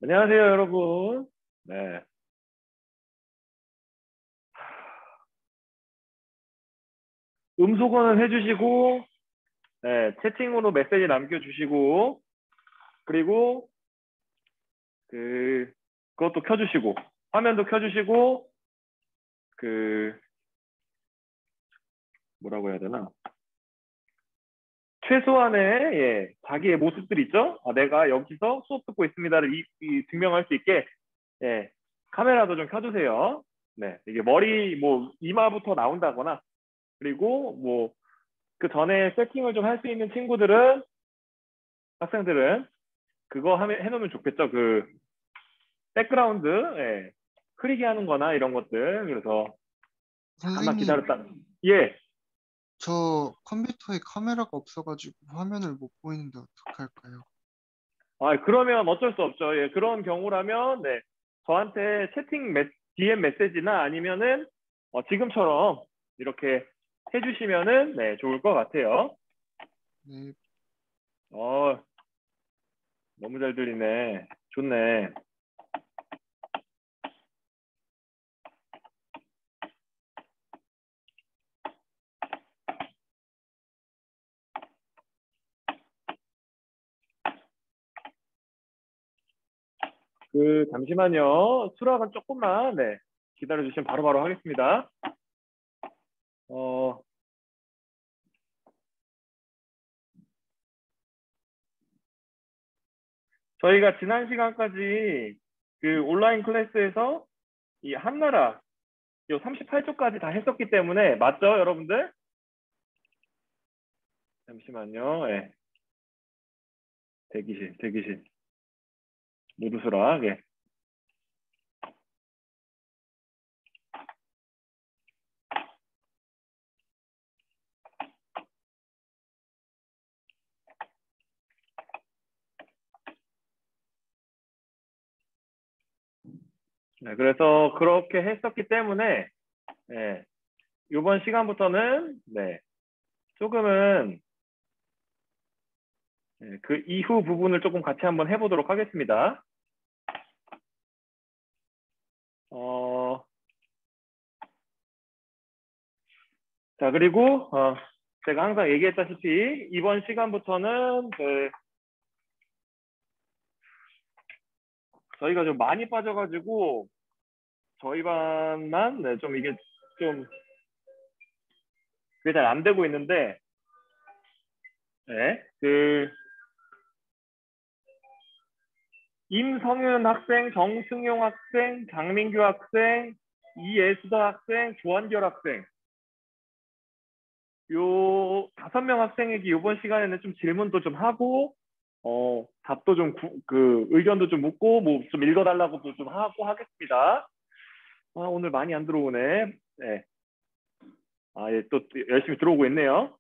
안녕하세요, 여러분. 네. 음소거는 해주시고, 네, 채팅으로 메시지 남겨주시고, 그리고 그것도 켜주시고, 화면도 켜주시고, 그 뭐라고 해야 되나? 최소한의 자기의 모습들 있죠? 아, 내가 여기서 수업 듣고 있습니다를 증명할 수 있게 예, 카메라도 좀 켜주세요. 네, 이게 머리 뭐 이마부터 나온다거나 그리고 뭐 그 전에 세팅을 좀 할 수 있는 친구들은 학생들은 그거 해놓으면 좋겠죠. 그 백그라운드 흐리게 하는 거나 이런 것들. 그래서 잠깐만 선생님, 기다렸다. 예. 저 컴퓨터에 카메라가 없어가지고 화면을 못 보이는데 어떡할까요? 아, 그러면 어쩔 수 없죠. 예, 그런 경우라면 네, 저한테 DM 메시지나 아니면은 지금처럼 이렇게 해주시면은 네, 좋을 것 같아요. 네, 어, 너무 잘 들리네. 좋네. 잠시만요. 수락은 조금만 네, 기다려 주시면 바로바로 하겠습니다. 어, 저희가 지난 시간까지 그 온라인 클래스에서 이 한나라 요 38초까지 다 했었기 때문에 맞죠, 여러분들? 잠시만요. 예. 대기실. 모두 수락. 예. 네, 그래서 그렇게 했었기 때문에 예, 이번 시간부터는 네, 조금은 그 이후 부분을 조금 같이 한번 해보도록 하겠습니다. 어, 자, 그리고 제가 항상 얘기했다시피 이번 시간부터는 저희가 좀 많이 빠져가지고 저희 반만 네, 좀 이게 좀 그게 잘 안 되고 있는데 네, 임성윤 학생, 정승용 학생, 장민규 학생, 이예수다 학생, 조한결 학생 요 5명 학생에게 이번 시간에는 좀 질문도 좀 하고 답도 좀 의견도 좀 묻고 뭐 좀 읽어달라고도 좀 하고 하겠습니다. 아, 오늘 많이 안 들어오네. 네. 아, 예, 또 열심히 들어오고 있네요.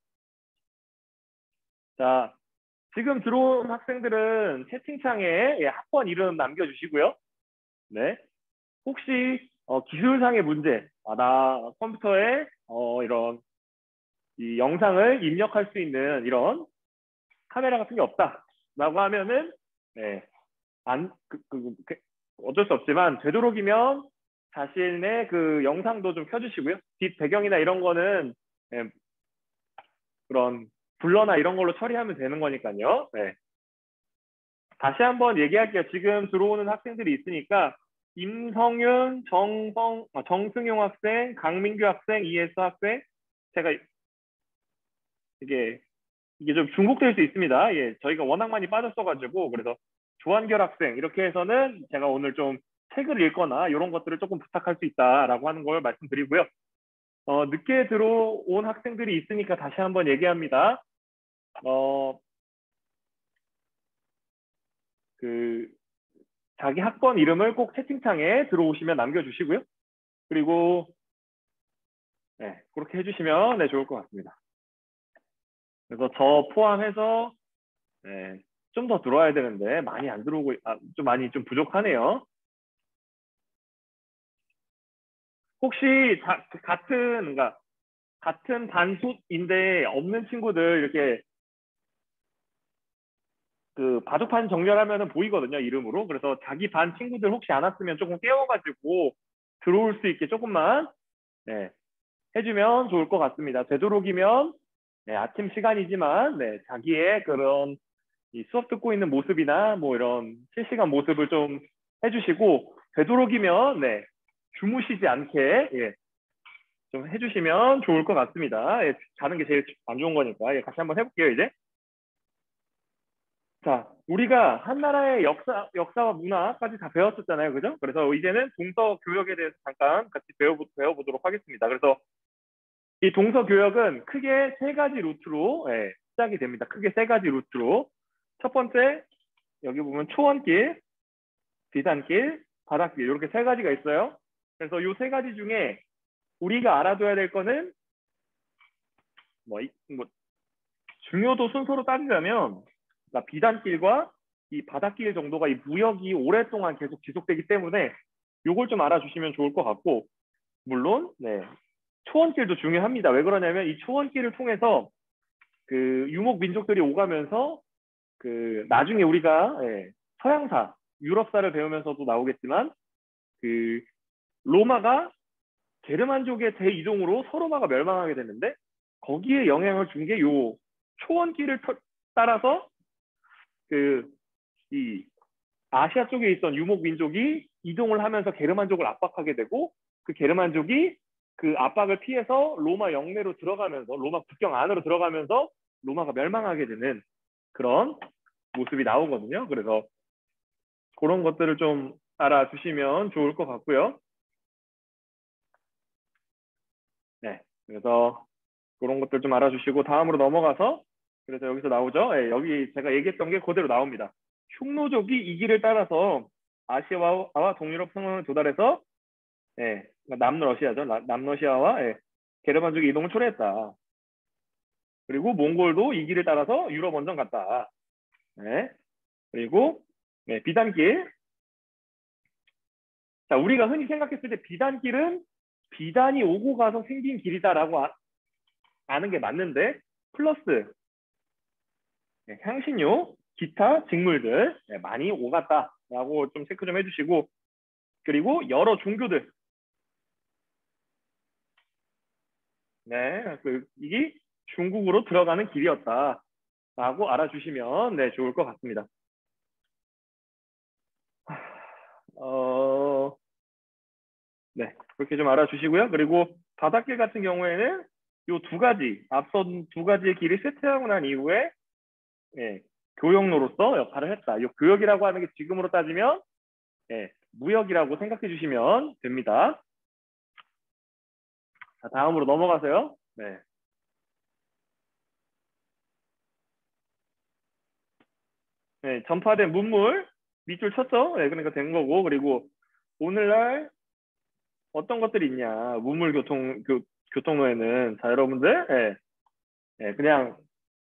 자, 지금 들어온 학생들은 채팅창에 학번 이름 남겨주시고요. 네. 혹시 기술상의 문제, 나 컴퓨터에 이런 이 영상을 입력할 수 있는 이런 카메라 같은 게 없다라고 하면은 네, 어쩔 수 없지만 되도록이면 자신의 그 영상도 좀 켜주시고요. 뒷 배경이나 이런 거는 네, 그런 블러나 이런 걸로 처리하면 되는 거니까요. 네. 다시 한번 얘기할게요. 지금 들어오는 학생들이 있으니까 임성윤, 정승용 학생, 강민규 학생, 이혜수 학생 제가 이게 이게 좀 중복될 수 있습니다. 예, 저희가 워낙 많이 빠졌어가지고 그래서 조한결 학생 이렇게 해서는 제가 오늘 좀 책을 읽거나 이런 것들을 조금 부탁할 수 있다라고 하는 걸 말씀드리고요. 늦게 들어온 학생들이 있으니까 다시 한번 얘기합니다. 어, 그 자기 학번 이름을 꼭 채팅창에 들어오시면 남겨주시고요. 그리고 네, 그렇게 해주시면 네, 좋을 것 같습니다. 그래서 저 포함해서 네, 좀 더 들어와야 되는데 많이 안 들어오고 좀 많이 좀 부족하네요. 혹시 그러니까 같은 반수인데 없는 친구들 이렇게 그 바둑판 정렬하면은 보이거든요, 이름으로. 그래서 자기 반 친구들 혹시 안 왔으면 조금 깨워가지고 들어올 수 있게 조금만 네, 해주면 좋을 것 같습니다. 되도록이면 네, 아침 시간이지만 네, 자기의 그런 이 수업 듣고 있는 모습이나 뭐 이런 실시간 모습을 좀 해주시고 되도록이면 네, 주무시지 않게 예, 좀 해주시면 좋을 것 같습니다. 예, 자는 게 제일 안 좋은 거니까 예, 같이 한번 해볼게요, 이제. 자, 우리가 한 나라의 역사와 문화까지 다 배웠었잖아요. 그죠? 그래서 이제는 동서 교역에 대해서 잠깐 같이 배워보도록 하겠습니다. 그래서 이 동서 교역은 크게 세 가지 루트로 예, 시작이 됩니다. 크게 세 가지 루트로. 첫 번째, 여기 보면 초원길, 비단길, 바닷길 이렇게 세 가지가 있어요. 그래서 이 세 가지 중에 우리가 알아둬야 될 거는 뭐 중요도 순서로 따지자면 그러니까 비단길과 이 바닷길 정도가 이 무역이 오랫동안 계속 지속되기 때문에 요걸 좀 알아주시면 좋을 것 같고 물론 네, 초원길도 중요합니다. 왜 그러냐면 이 초원길을 통해서 그 유목 민족들이 오가면서 그 나중에 우리가 예, 서양사, 유럽사를 배우면서도 나오겠지만 그 로마가 게르만족의 대이동으로 서로마가 멸망하게 됐는데 거기에 영향을 준 게 요 초원길을 따라서 그 이 아시아 쪽에 있던 유목 민족이 이동을 하면서 게르만족을 압박하게 되고 그 게르만족이 그 압박을 피해서 로마 영내로 들어가면서 로마 국경 안으로 들어가면서 로마가 멸망하게 되는 그런 모습이 나오거든요. 그래서 그런 것들을 좀 알아두시면 좋을 것 같고요. 네, 그래서 그런 것들 좀 알아주시고 다음으로 넘어가서 그래서 여기서 나오죠. 예, 여기 제가 얘기했던 게 그대로 나옵니다. 흉노족이 이 길을 따라서 아시아와 동유럽 상황을 도달해서 예, 남러시아죠. 남러시아와 예, 게르만족의 이동을 초래했다. 그리고 몽골도 이 길을 따라서 유럽 원정 갔다. 예, 그리고 예, 비단길. 자, 우리가 흔히 생각했을 때 비단길은 비단이 오고 가서 생긴 길이다라고 아는 게 맞는데 플러스 네, 향신료, 기타 직물들 네, 많이 오갔다라고 좀 체크 좀 해주시고 그리고 여러 종교들 네, 이게 중국으로 들어가는 길이었다라고 알아주시면 네, 좋을 것 같습니다. 네, 그렇게 좀 알아주시고요. 그리고 바닷길 같은 경우에는 이 두 가지, 앞선 두 가지의 길이 세트하고 난 이후에 예, 교역로로서 역할을 했다. 이 교역이라고 하는 게 지금으로 따지면 예, 무역이라고 생각해 주시면 됩니다. 자, 다음으로 넘어가세요. 네. 네, 전파된 문물 밑줄 쳤죠? 네, 그러니까 된 거고 그리고 오늘날 어떤 것들이 있냐 문물 교통로에는 자 여러분들 그냥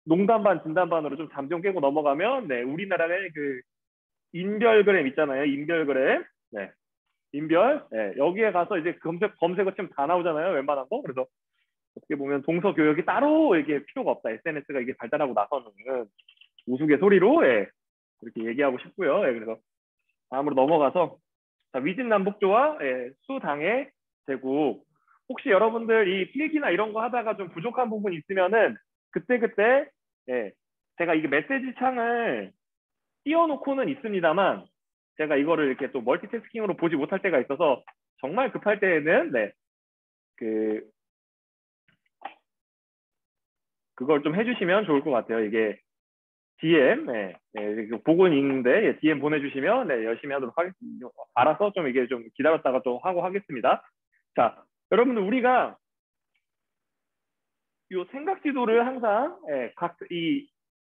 농담 반 진담 반으로 좀 잠 좀 깨고 넘어가면 네, 우리나라의 그 인별그램 있잖아요. 인별그램 네, 인별 여기에 가서 이제 검색어 치면 다 나오잖아요. 웬만한 거. 그래서 어떻게 보면 동서 교역이 따로 이게 필요가 없다. SNS가 이게 발달하고 나서는 우스갯소리로 이렇게 얘기하고 싶고요. 그래서 다음으로 넘어가서 자, 위진남북조와 수당의 제국. 혹시 여러분들 이 필기나 이런 거 하다가 좀 부족한 부분 있으면은 그때그때 제가 이게 메시지 창을 띄워놓고는 있습니다만 제가 이거를 이렇게 또 멀티태스킹으로 보지 못할 때가 있어서 정말 급할 때에는 그 그걸 좀 해주시면 좋을 것 같아요. 이게 DM 보고는 있는데 DM 보내주시면 열심히 하도록 하겠습니다. 알아서 좀 이게 좀 기다렸다가 또 하고 하겠습니다. 자, 여러분들 우리가 이 생각 지도를 항상 각 이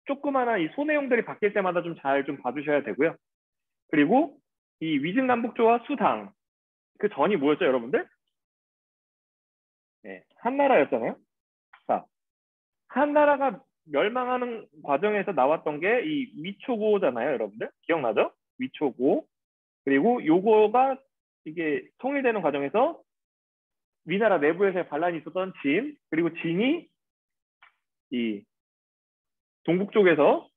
조그마한 이 소내용들이 바뀔 때마다 좀 잘 좀 봐주셔야 되고요. 그리고 이 위진남북조와 수당 그 전이 뭐였죠, 여러분들? 한나라였잖아요. 자, 한나라가 멸망하는 과정에서 나왔던 게 이 위초고잖아요, 여러분들. 기억나죠? 위초고. 그리고 요거가 이게 통일되는 과정에서 위나라 내부에서의 반란이 있었던 진, 그리고 진이 이 동북 쪽에서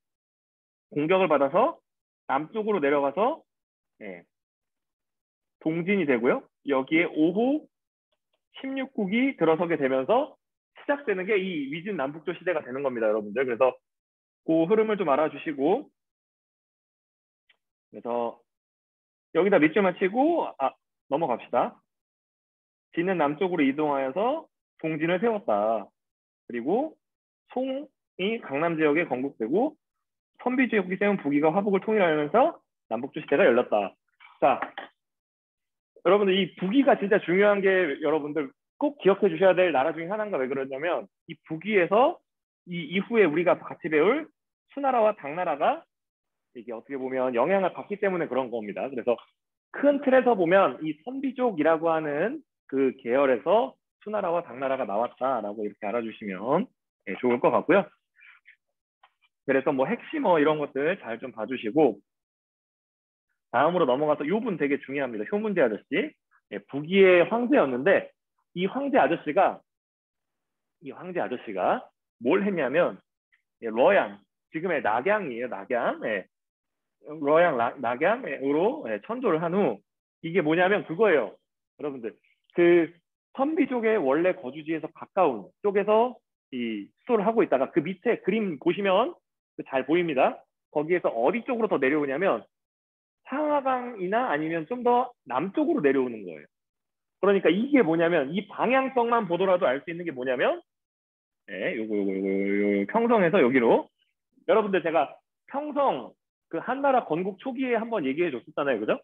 공격을 받아서 남쪽으로 내려가서 예, 동진이 되고요. 여기에 5호 16국이 들어서게 되면서 시작되는 게 이 위진 남북조 시대가 되는 겁니다, 여러분들. 그래서 그 흐름을 좀 알아주시고, 그래서 여기다 밑줄 맞추고 넘어갑시다. 진은 남쪽으로 이동하여서 동진을 세웠다. 그리고 송이 강남 지역에 건국되고 선비 지역이 세운 북위가 화북을 통일하면서 남북조 시대가 열렸다. 자, 여러분들 이 북위가 진짜 중요한 게 여러분들 꼭 기억해 주셔야 될 나라 중에 하나인가. 왜 그러냐면 이 북위에서 이 이후에 우리가 같이 배울 수나라와 당나라가 이게 어떻게 보면 영향을 받기 때문에 그런 겁니다. 그래서 큰 틀에서 보면 이 선비족이라고 하는 그 계열에서 수나라와 당나라가 나왔다라고 이렇게 알아주시면 좋을 것 같고요. 그래서 뭐 핵심어 이런 것들 잘 좀 봐주시고, 다음으로 넘어가서 이 분 되게 중요합니다. 효문제 아저씨. 북위의 황제였는데 이 황제 아저씨가 뭘 했냐면 러양, 지금의 낙양이에요. 낙양. 러양 낙양으로 천도를 한 후 이게 뭐냐면 그거예요. 여러분들 그 선비족의 원래 거주지에서 가까운 쪽에서 이 수도를 하고 있다가 그 밑에 그림 보시면 잘 보입니다. 거기에서 어디 쪽으로 더 내려오냐면 상하강이나 아니면 좀 더 남쪽으로 내려오는 거예요. 그러니까 이게 뭐냐면 이 방향성만 보더라도 알 수 있는 게 뭐냐면 요거 평성에서 여기로. 여러분들 제가 평성 그 한나라 건국 초기에 한번 얘기해 줬었잖아요. 그죠?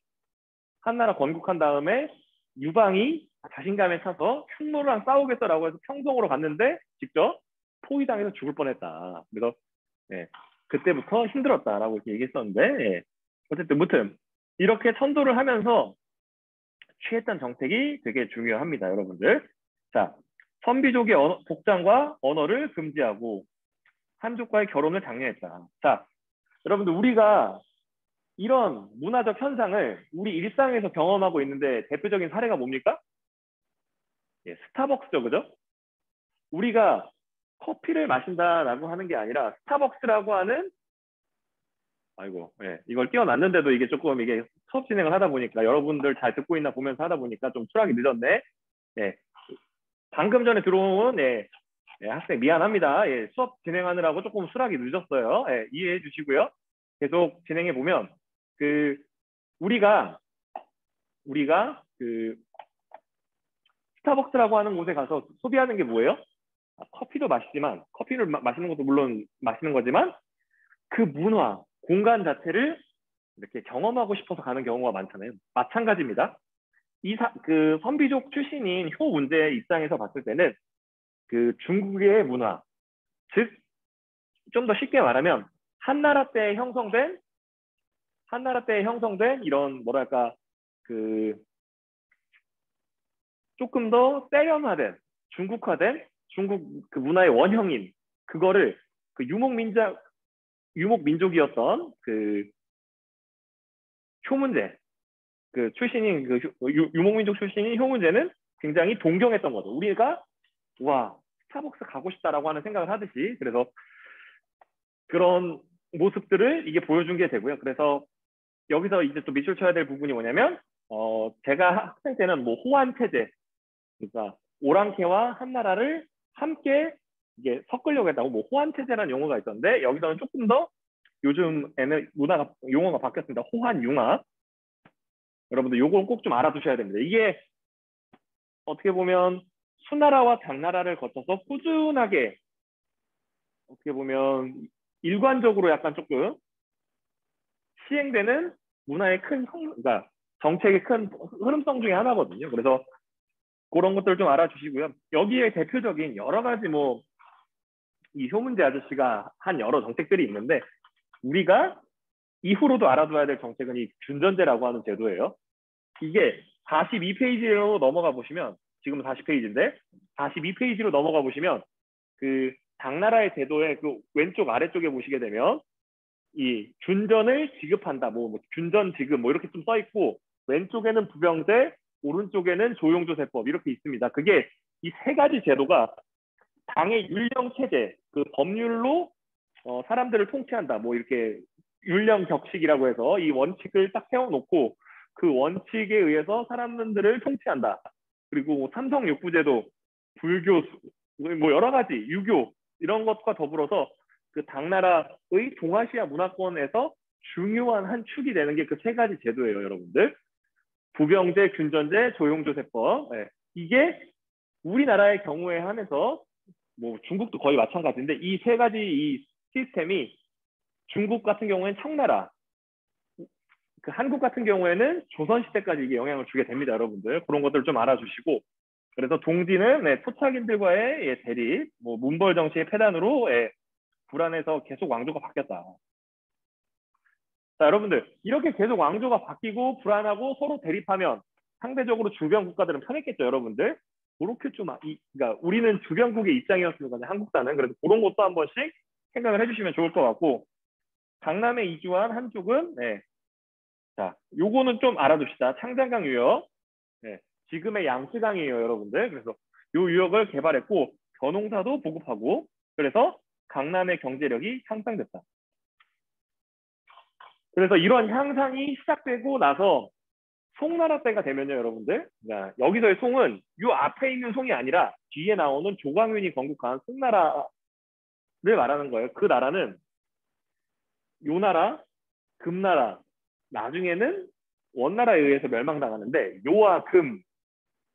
한나라 건국한 다음에 유방이 자신감에 차서 흉노랑 싸우겠다라고 해서 평성으로 갔는데 직접 포위당해서 죽을 뻔했다. 그래서 그때부터 힘들었다라고 이렇게 얘기했었는데 어쨌든 무튼 이렇게 천도를 하면서 취했던 정책이 되게 중요합니다, 여러분들. 자, 선비족의 복장과 언어를 금지하고 한족과의 결혼을 장려했다. 자, 여러분들 우리가 이런 문화적 현상을 우리 일상에서 경험하고 있는데 대표적인 사례가 뭡니까? 스타벅스죠, 그죠? 우리가 커피를 마신다라고 하는 게 아니라 스타벅스라고 하는 이걸 띄워놨는데도 이게 조금 이게 수업 진행을 하다 보니까 여러분들 잘 듣고 있나 보면서 하다 보니까 좀 수락이 늦었네. 방금 전에 들어온 학생 미안합니다. 수업 진행하느라고 조금 수락이 늦었어요. 이해해 주시고요. 계속 진행해 보면 우리가 그 스타벅스라고 하는 곳에 가서 소비하는 게 뭐예요? 커피도 마시지만 커피를 마시는 것도 물론 마시는 거지만 그 문화, 공간 자체를 이렇게 경험하고 싶어서 가는 경우가 많잖아요. 마찬가지입니다. 그 선비족 출신인 효문제 입장에서 봤을 때는 그 중국의 문화, 즉 좀 더 쉽게 말하면 한나라 때 형성된 이런 뭐랄까 그 조금 더 세련화된 중국화된 중국 그 문화의 원형인 그거를 그 유목민족이었던 그 효문제 그 출신인 그 유목민족 출신인 효문제는 굉장히 동경했던 거죠. 우리가 와 스타벅스 가고 싶다라고 하는 생각을 하듯이. 그래서 그런 모습들을 이게 보여준 게 되고요. 그래서 여기서 이제 또 밑줄 쳐야 될 부분이 뭐냐면 제가 학생 때는 뭐 호환 체제, 그러니까 오랑캐와 한나라를 함께 이게 섞으려고 했다고 뭐 호환 체제라는 용어가 있었는데 여기서는 조금 더 요즘에는 용어가 바뀌었습니다. 호환 융합. 여러분들 요걸 꼭 좀 알아두셔야 됩니다. 이게 어떻게 보면 수나라와 당나라를 거쳐서 꾸준하게 어떻게 보면 일관적으로 약간 조금 시행되는 문화의 그러니까 정책의 큰 흐름성 중에 하나거든요. 그래서 그런 것들 좀 알아주시고요. 여기에 대표적인 여러 가지 뭐 이 효문제 아저씨가 한 여러 정책들이 있는데 우리가 이후로도 알아둬야 될 정책은 이 균전제라고 하는 제도예요. 이게 42페이지로 넘어가 보시면 지금 40페이지인데 42페이지로 넘어가 보시면 그 당나라의 제도의 그 왼쪽 아래쪽에 보시게 되면 이 균전을 지급한다, 뭐 균전 지급 뭐 이렇게 좀 써 있고 왼쪽에는 부병제, 오른쪽에는 조용조세법 이렇게 있습니다. 그게 이 세 가지 제도가 당의 율령 체제, 그 법률로 사람들을 통치한다. 뭐 이렇게 율령 격식이라고 해서 이 원칙을 딱 세워놓고 그 원칙에 의해서 사람들을 통치한다. 그리고 뭐 삼성 육부제도, 불교, 뭐 여러 가지 유교 이런 것과 더불어서 그 당나라의 동아시아 문화권에서 중요한 한 축이 되는 게 그 세 가지 제도예요, 여러분들. 부병제, 균전제, 조용조세법. 예. 이게 우리나라의 경우에 한해서 뭐 중국도 거의 마찬가지인데 이 세 가지 이 시스템이 중국 같은 경우에는 청나라, 그 한국 같은 경우에는 조선시대까지 이게 영향을 주게 됩니다, 여러분들. 그런 것들 좀 알아주시고. 그래서 동지는 토착인들과의 대립, 뭐 문벌 정치의 폐단으로 불안해서 계속 왕조가 바뀌었다. 자, 여러분들 이렇게 계속 왕조가 바뀌고 불안하고 서로 대립하면 상대적으로 주변 국가들은 편했겠죠, 여러분들. 그렇게 좀 그러니까 우리는 주변국의 입장이었으니까 한국사는 그래서 그런 것도 한 번씩 생각을 해주시면 좋을 것 같고 강남에 이주한 한쪽은 자, 요거는 좀 알아둡시다. 창장강 유역, 지금의 양쯔강이에요, 여러분들. 그래서 요 유역을 개발했고 벼농사도 보급하고 그래서 강남의 경제력이 향상됐다. 그래서 이런 향상이 시작되고 나서 송나라 때가 되면요, 여러분들. 자, 여기서의 송은 요 앞에 있는 송이 아니라 뒤에 나오는 조광윤이 건국한 송나라를 말하는 거예요. 그 나라는 요 나라, 금나라, 나중에는 원나라에 의해서 멸망당하는데 요와 금,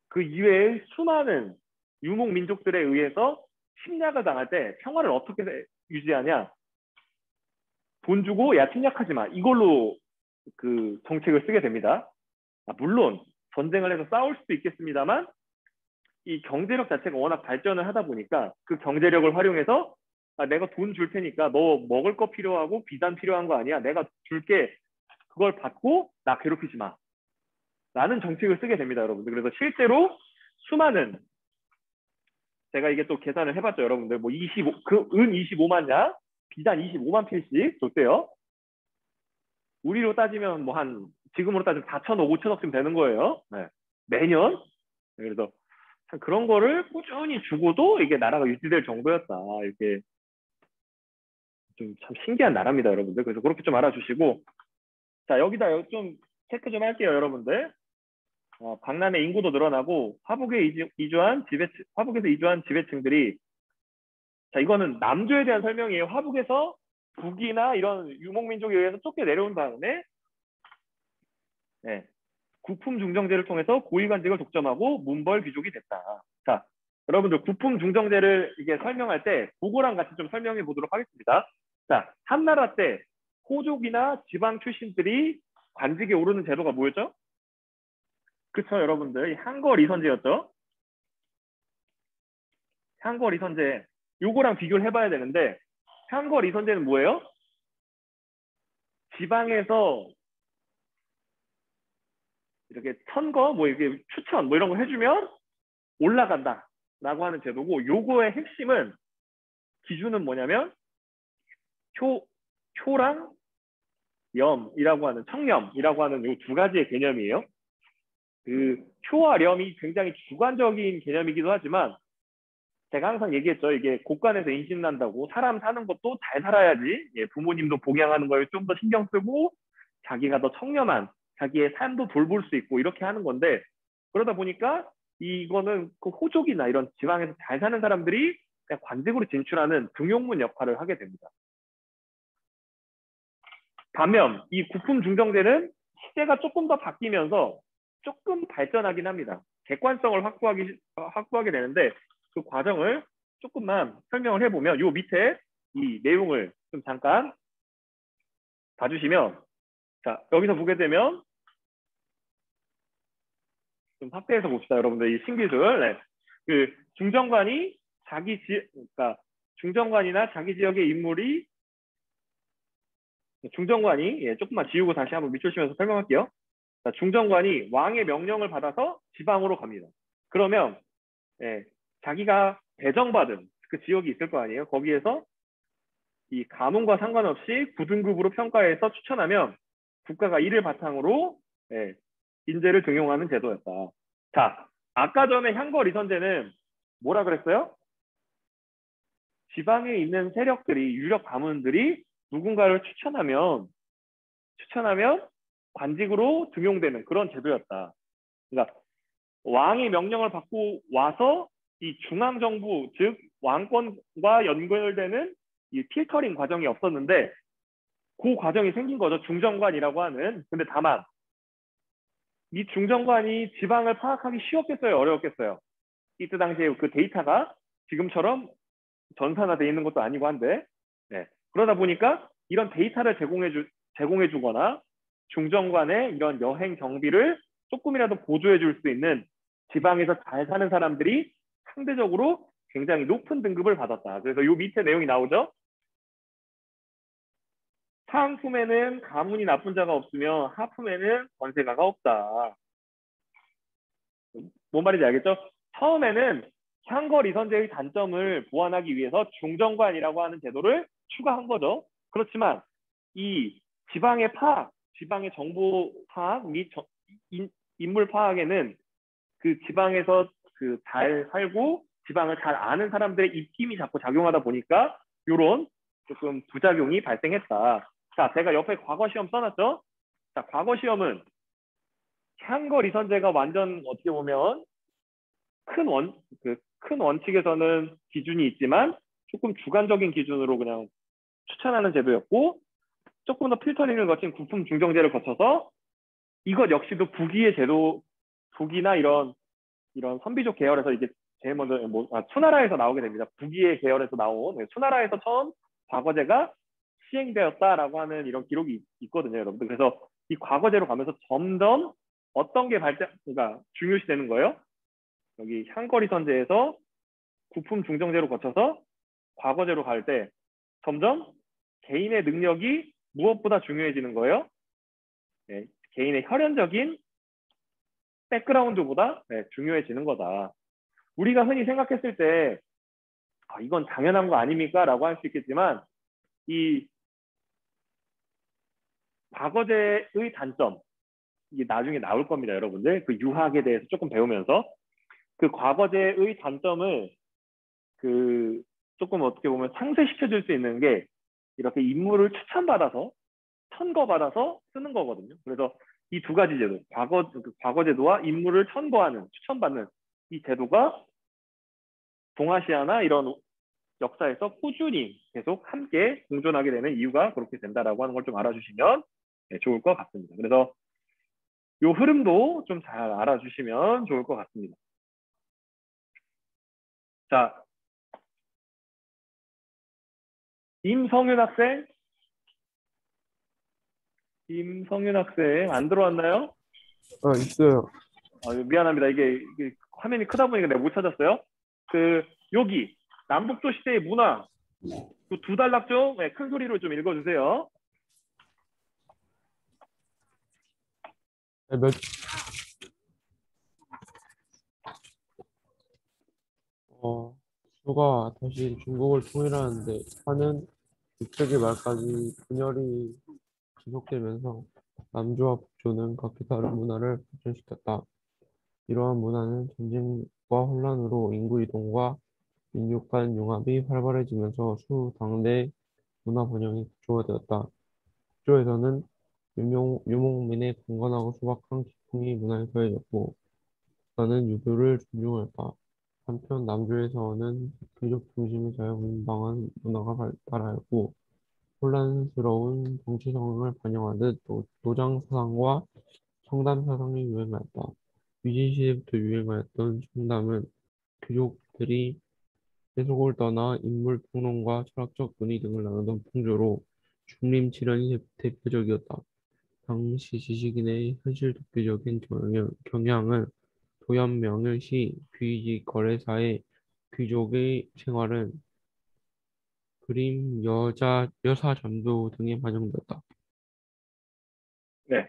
그 이외의 수많은 유목 민족들에 의해서 침략을 당할 때 평화를 어떻게 유지하냐? 돈 주고 야 침략하지 마. 이걸로 그 정책을 쓰게 됩니다. 물론 전쟁을 해서 싸울 수도 있겠습니다만 이 경제력 자체가 워낙 발전을 하다 보니까 그 경제력을 활용해서 내가 돈 줄 테니까 너 먹을 거 필요하고 비단 필요한 거 아니야. 내가 줄게. 그걸 받고 나 괴롭히지 마. 라는 정책을 쓰게 됩니다, 여러분들. 그래서 실제로 수많은 제가 이게 또 계산을 해봤죠, 여러분들. 뭐 25, 은 25만 냐, 비단 25만 필씩 줬대요. 우리로 따지면 뭐 한 지금으로 따지면 4천억, 5천억쯤 되는 거예요. 네. 매년. 그래서 참 그런 거를 꾸준히 주고도 이게 나라가 유지될 정도였다. 이렇게 좀 참 신기한 나라입니다, 여러분들. 그래서 그렇게 좀 알아주시고 자 여기다 좀 체크 좀 할게요, 여러분들. 강남의 인구도 늘어나고 화북에서 이주한 지배층들이 자 이거는 남조에 대한 설명이에요. 화북에서 북이나 이런 유목민족에 의해서 쫓겨 내려온 다음에 구품 중정제를 통해서 고위관직을 독점하고 문벌 귀족이 됐다. 자 여러분들 구품 중정제를 이게 설명할 때 그거랑 같이 좀 설명해 보도록 하겠습니다. 자 한나라 때 호족이나 지방 출신들이 관직에 오르는 제도가 뭐였죠? 그쵸, 여러분들. 한거 리선제였죠? 한거 리선제. 요거랑 비교를 해봐야 되는데, 한거 리선제는 뭐예요? 지방에서 이렇게 선거, 뭐 이렇게 추천, 뭐 이런 거 해주면 올라간다. 라고 하는 제도고, 요거의 핵심은, 기준은 뭐냐면, 효랑 염이라고 하는, 청렴이라고 하는 요 두 가지의 개념이에요. 그 효와 렴이 굉장히 주관적인 개념이기도 하지만 제가 항상 얘기했죠. 이게 곳간에서 인신난다고 사람 사는 것도 잘 살아야지 부모님도 복양하는 걸 좀 더 신경 쓰고 자기가 더 청렴한 자기의 삶도 돌볼 수 있고 이렇게 하는 건데 그러다 보니까 이거는 그 호족이나 이런 지방에서 잘 사는 사람들이 그냥 관직으로 진출하는 등용문 역할을 하게 됩니다. 반면 이 구품 중정제는 시대가 조금 더 바뀌면서 조금 발전하긴 합니다. 객관성을 확보하게 되는데 그 과정을 조금만 설명을 해보면 요 밑에 이 내용을 좀 잠깐 봐주시면 자 여기서 보게 되면 좀 확대해서 봅시다, 여러분들. 이 신기술 그 중정관이 그러니까 중정관이나 자기 지역의 인물이 중정관이 조금만 지우고 다시 한번 밑줄 치면서 설명할게요. 자, 중정관이 왕의 명령을 받아서 지방으로 갑니다. 그러면 자기가 배정받은 그 지역이 있을 거 아니에요. 거기에서 이 가문과 상관없이 9등급으로 평가해서 추천하면 국가가 이를 바탕으로 인재를 등용하는 제도였다. 자, 아까 전에 향거리선제는 뭐라 그랬어요? 지방에 있는 세력들이, 유력 가문들이 누군가를 추천하면 관직으로 등용되는 그런 제도였다. 그러니까 왕의 명령을 받고 와서 이 중앙정부, 즉 왕권과 연결되는 이 필터링 과정이 없었는데 그 과정이 생긴 거죠. 중정관이라고 하는. 근데 다만 이 중정관이 지방을 파악하기 쉬웠겠어요? 어려웠겠어요? 이때 당시에 그 데이터가 지금처럼 전산화되어 있는 것도 아니고 한데, 네. 그러다 보니까 이런 데이터를 제공해 주거나 중정관의 이런 여행 경비를 조금이라도 보조해 줄 수 있는 지방에서 잘 사는 사람들이 상대적으로 굉장히 높은 등급을 받았다. 그래서 요 밑에 내용이 나오죠. 상품에는 가문이 나쁜 자가 없으며 하품에는 권세가가 없다. 뭔 말인지 알겠죠? 처음에는 향거리선제의 단점을 보완하기 위해서 중정관이라고 하는 제도를 추가한 거죠. 그렇지만 이 지방의 파악, 지방의 정보 파악 및 인물 파악에는 그 지방에서 그 잘 살고 지방을 잘 아는 사람들의 입김이 자꾸 작용하다 보니까 이런 조금 부작용이 발생했다. 자, 제가 옆에 과거 시험 써놨죠? 자, 과거 시험은 향거리선제가 완전 어떻게 보면 큰 원칙에서는 기준이 있지만 조금 주관적인 기준으로 그냥 추천하는 제도였고 조금 더 필터링을 거친 국품 중정제를 거쳐서 이것 역시도 북위의 제도, 북이나 이런 선비족 계열에서 이게 제일 먼저 수나라에서 나오게 됩니다. 북위의 계열에서 나온 수나라에서 처음 과거제가 시행되었다라고 하는 이런 기록이 있거든요, 여러분들. 그래서 이 과거제로 가면서 점점 어떤 게 그러니까 중요시되는 거예요. 여기 향거리 선제에서 부품 중정제로 거쳐서 과거제로 갈 때 점점 개인의 능력이 무엇보다 중요해지는 거예요. 네, 개인의 혈연적인 백그라운드보다 중요해지는 거다. 우리가 흔히 생각했을 때 이건 당연한 거 아닙니까? 라고 할 수 있겠지만 이 과거제의 단점 이게 나중에 나올 겁니다, 여러분들. 그 유학에 대해서 조금 배우면서 그 과거제의 단점을 그 조금 어떻게 보면 상쇄시켜 줄 수 있는 게 이렇게 인물을 추천받아서 천거받아서 쓰는 거거든요. 그래서 이 두 가지 제도, 과거 제도와 인물을 천거하는, 추천받는 이 제도가 동아시아나 이런 역사에서 꾸준히 계속 함께 공존하게 되는 이유가 그렇게 된다라고 하는 걸 좀 알아주시면 좋을 것 같습니다. 그래서 이 흐름도 좀 잘 알아주시면 좋을 것 같습니다. 자, 임성윤 학생 안 들어왔나요? 있어요. 미안합니다. 이게 화면이 크다 보니까 내가 못 찾았어요. 여기 남북조 시대의 문화 그 두 단락 좀 큰 소리로 좀 읽어주세요. 몇, 수가 다시 중국을 통일하는데 하는 6세기 말까지 분열이 지속되면서 남조와 북조는 각기 다른 문화를 발전시켰다. 이러한 문화는 전쟁과 혼란으로 인구 이동과 민족 간 융합이 활발해지면서 당대 문화 번영이 구조화되었다. 북조에서는 유목민의 강건하고 소박한 기풍이 문화에 더해졌고, 나는 유교를 존중했다. 한편 남조에서는 귀족 중심의 자유분방한 문화가 발달하였고, 혼란스러운 정치 상황을 반영하듯 노장 사상과 청담 사상이 유행하였다. 위진 시대부터 유행하였던 청담은 귀족들이 세속을 떠나 인물 평론과 철학적 논의 등을 나누던 풍조로 중림칠연이 대표적이었다. 당시 지식인의 현실 도피적인 경향을 도연명일시 귀직 거래사의 귀족의 생활은 그림, 여사 전도 등에 반영되었다. 네.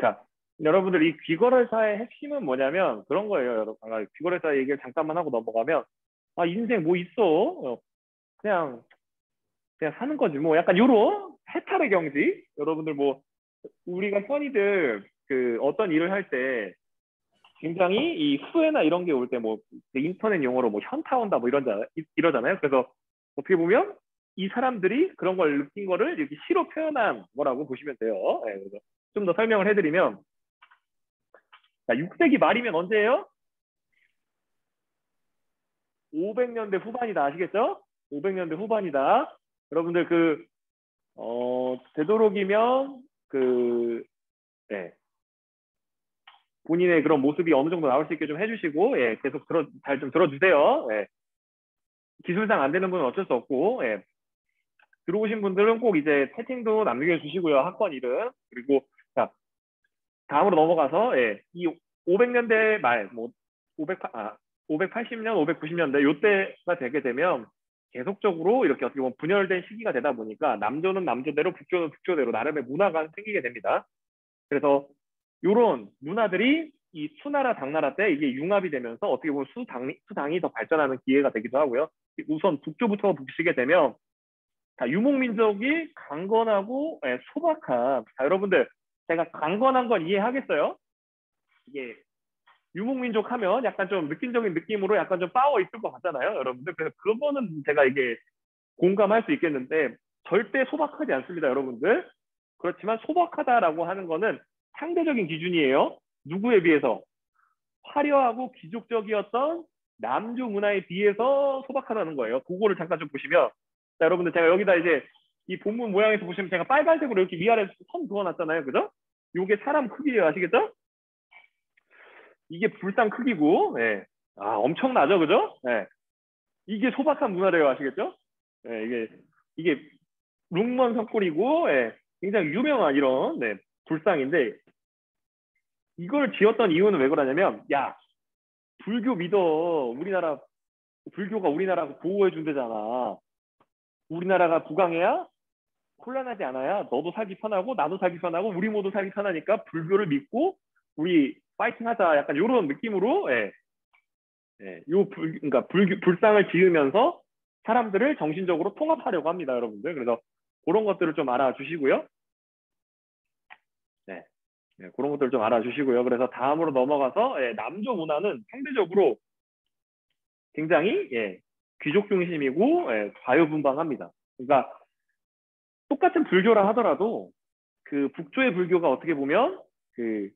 자, 여러분들 이 귀거래사의 핵심은 뭐냐면 그런 거예요, 여러분. 귀거래사 얘기를 잠깐만 하고 넘어가면 인생 뭐 있어? 그냥 사는 거지 뭐 약간 요런 해탈의 경지. 여러분들 뭐 우리가 흔히들 그 어떤 일을 할 때 굉장히 이 후회나 이런 게 올 때 뭐 인터넷 용어로 뭐 현타 온다 뭐 이러잖아요. 그래서 어떻게 보면 이 사람들이 그런 걸 느낀 거를 이렇게 시로 표현한 거라고 보시면 돼요. 네, 그래서 좀 더 설명을 해드리면, 자, 6세기 말이면 언제예요? 500년대 후반이다. 아시겠죠? 500년대 후반이다. 여러분들 되도록이면 네, 본인의 그런 모습이 어느 정도 나올 수 있게 좀 해주시고, 예, 계속 잘 좀 들어주세요. 예. 기술상 안 되는 분은 어쩔 수 없고, 예. 들어오신 분들은 꼭 이제 채팅도 남겨주시고요. 학번 이름. 그리고, 자, 다음으로 넘어가서, 예, 이 500년대 말, 뭐, 580년, 590년대, 요때가 되게 되면 계속적으로 이렇게 어떻게 보면 분열된 시기가 되다 보니까 남조는 남조대로, 북조는 북조대로 나름의 문화가 생기게 됩니다. 그래서 이런 문화들이 이 수나라 당나라 때 이게 융합이 되면서 어떻게 보면 수당이 더 발전하는 기회가 되기도 하고요. 우선 북조부터 북치게 되면, 자, 유목민족이 강건하고, 예, 소박한, 자, 여러분들 제가 강건한 건 이해하겠어요? 이게 유목민족 하면 약간 좀 느낌적인 느낌으로 약간 좀 파워 있을 것 같잖아요, 여러분들. 그래서 그거는 제가 이게 공감할 수 있겠는데 절대 소박하지 않습니다, 여러분들. 그렇지만 소박하다라고 하는 거는 상대적인 기준이에요. 누구에 비해서? 화려하고 귀족적이었던 남주 문화에 비해서 소박하다는 거예요. 그거를 잠깐 좀 보시면, 자, 여러분들 제가 여기다 이제 이 본문 모양에서 보시면 제가 빨간색으로 이렇게 위아래 선 그어놨잖아요, 그죠? 요게 사람 크기예요, 아시겠죠? 이게 불상 크기고, 예. 아, 엄청나죠, 그죠? 예. 이게 소박한 문화래요, 아시겠죠? 예, 이게 룩먼 석굴이고, 예. 굉장히 유명한 이런, 네, 불상인데, 이걸 지었던 이유는 왜 그러냐면, 야, 불교 믿어. 불교가 우리나라 보호해 준대잖아. 우리나라가 부강해야, 혼란하지 않아야 너도 살기 편하고 나도 살기 편하고 우리 모두 살기 편하니까 불교를 믿고 우리 파이팅 하자. 약간 이런 느낌으로, 예. 예, 그러니까 불상을 지으면서 사람들을 정신적으로 통합하려고 합니다, 여러분들. 그래서 그런 것들을 좀 알아주시고요. 네, 네, 그런 것들을 좀 알아주시고요. 그래서 다음으로 넘어가서, 예, 남조 문화는 상대적으로 굉장히, 예, 귀족 중심이고, 예, 좌유분방합니다. 그러니까 똑같은 불교라 하더라도 그 북조의 불교가 어떻게 보면 그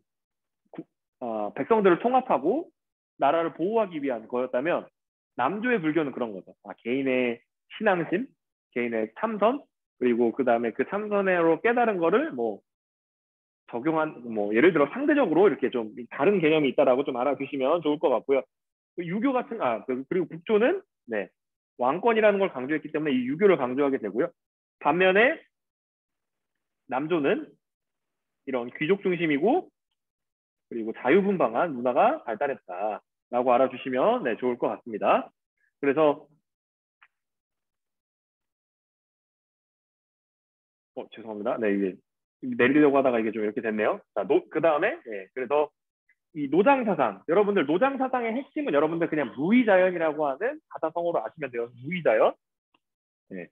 백성들을 통합하고 나라를 보호하기 위한 거였다면 남조의 불교는 그런 거죠. 개인의 신앙심, 개인의 참선, 그리고 그 다음에 그 참선으로 깨달은 거를 뭐 적용한, 뭐 예를 들어 상대적으로 이렇게 좀 다른 개념이 있다라고 좀 알아두시면 좋을 것 같고요. 유교 같은, 그리고 북조는, 네, 왕권이라는 걸 강조했기 때문에 이 유교를 강조하게 되고요. 반면에 남조는 이런 귀족 중심이고 그리고 자유분방한 문화가 발달했다라고 알아주시면, 네, 좋을 것 같습니다. 그래서 죄송합니다. 네, 이게 내리려고 하다가 이게 좀 이렇게 됐네요. 자, 그 다음에, 네, 그래서 이 노장 사상, 여러분들 노장 사상의 핵심은 여러분들 그냥 무의자연이라고 하는 가사성어로 아시면 돼요. 무의자연. 네.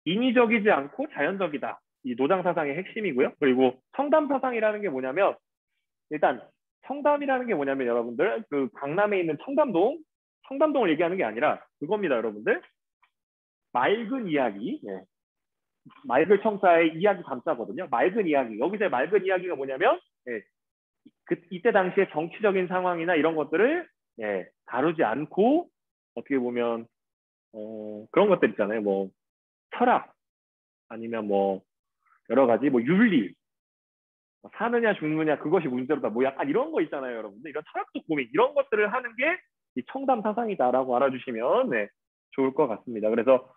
인위적이지 않고 자연적이다. 이 노장 사상의 핵심이고요. 그리고 청담 사상이라는 게 뭐냐면, 일단 청담이라는 게 뭐냐면 여러분들 그 강남에 있는 청담동을 얘기하는 게 아니라 그겁니다, 여러분들. 맑은 이야기, 네. 맑을 청사의 이야기 감자거든요. 맑은 이야기. 여기서의 맑은 이야기가 뭐냐면, 네, 이때 당시의 정치적인 상황이나 이런 것들을, 네, 다루지 않고 어떻게 보면 그런 것들 있잖아요. 뭐 철학 아니면 뭐 여러 가지 뭐 윤리, 사느냐 죽느냐 그것이 문제로다. 뭐 약간 이런 거 있잖아요, 여러분들. 이런 철학적 고민 이런 것들을 하는 게 이 청담 사상이다라고 알아주시면, 네, 좋을 것 같습니다. 그래서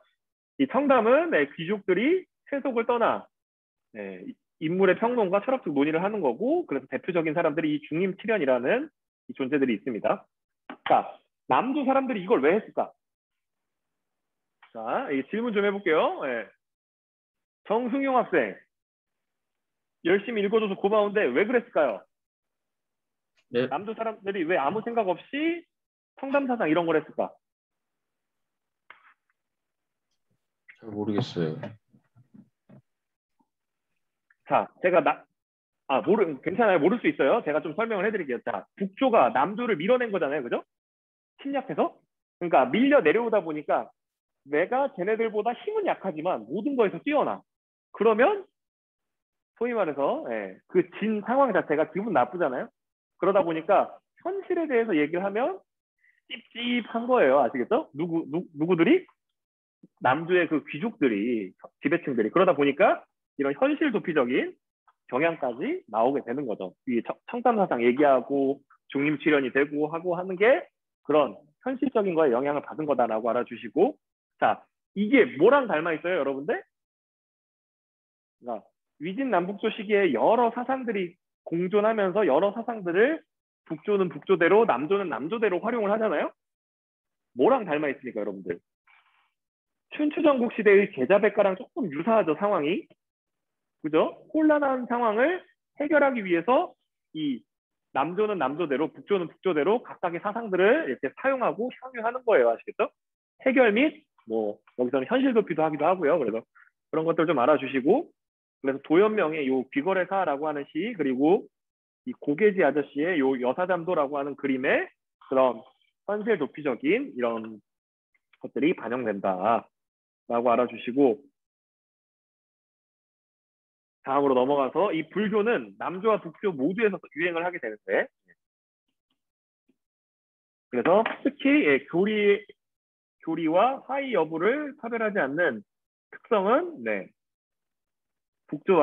이 청담은, 네, 귀족들이 세속을 떠나, 네, 인물의 평론과 철학적 논의를 하는 거고, 그래서 대표적인 사람들이 이 중임칠연이라는 이 존재들이 있습니다. 자, 남조 사람들이 이걸 왜 했을까? 자, 이 질문 좀 해볼게요. 네. 정승용 학생, 열심히 읽어줘서 고마운데 왜 그랬을까요? 네, 남조 사람들이 왜 아무 생각 없이 청담 사상 이런 걸 했을까? 잘 모르겠어요. 자, 제가 괜찮아요. 모를 수 있어요. 제가 좀 설명을 해드릴게요. 자, 북조가 남조를 밀어낸 거잖아요. 그죠? 침략해서. 그러니까 밀려 내려오다 보니까 내가 쟤네들보다 힘은 약하지만 모든 거에서 뛰어나. 그러면 소위 말해서 그 진 상황 자체가 기분 나쁘잖아요. 그러다 보니까 현실에 대해서 얘기를 하면 찝찝한 거예요. 아시겠죠? 누구들이? 남조의 그 귀족들이, 지배층들이. 그러다 보니까 이런 현실 도피적인 경향까지 나오게 되는 거죠. 이 청산사상 얘기하고 중림출연이 되고 하고 하는 게 그런 현실적인 거에 영향을 받은 거다라고 알아주시고, 자, 이게 뭐랑 닮아 있어요, 여러분들? 그러니까 위진 남북조 시기에 여러 사상들이 공존하면서 여러 사상들을 북조는 북조대로, 남조는 남조대로 활용을 하잖아요. 뭐랑 닮아 있습니까, 여러분들? 춘추전국 시대의 계자백가랑 조금 유사하죠, 상황이. 그죠? 혼란한 상황을 해결하기 위해서 이 남조는 남조대로, 북조는 북조대로 각각의 사상들을 이렇게 사용하고 향유하는 거예요. 아시겠죠? 해결 및 뭐 여기서는 현실 도피도 하기도 하고요. 그래서 그런 것들 좀 알아주시고, 그래서 도연명의 요 귀걸의 사라고 하는 시, 그리고 이 고개지 아저씨의 요 여사잠도라고 하는 그림에 그런 현실 도피적인 이런 것들이 반영된다라고 알아주시고, 다음으로 넘어가서 이 불교는 남조와 북조 모두에서 유행을 하게 되는데, 그래서 특히 교리와 화의 여부를 차별하지 않는 특성은 북조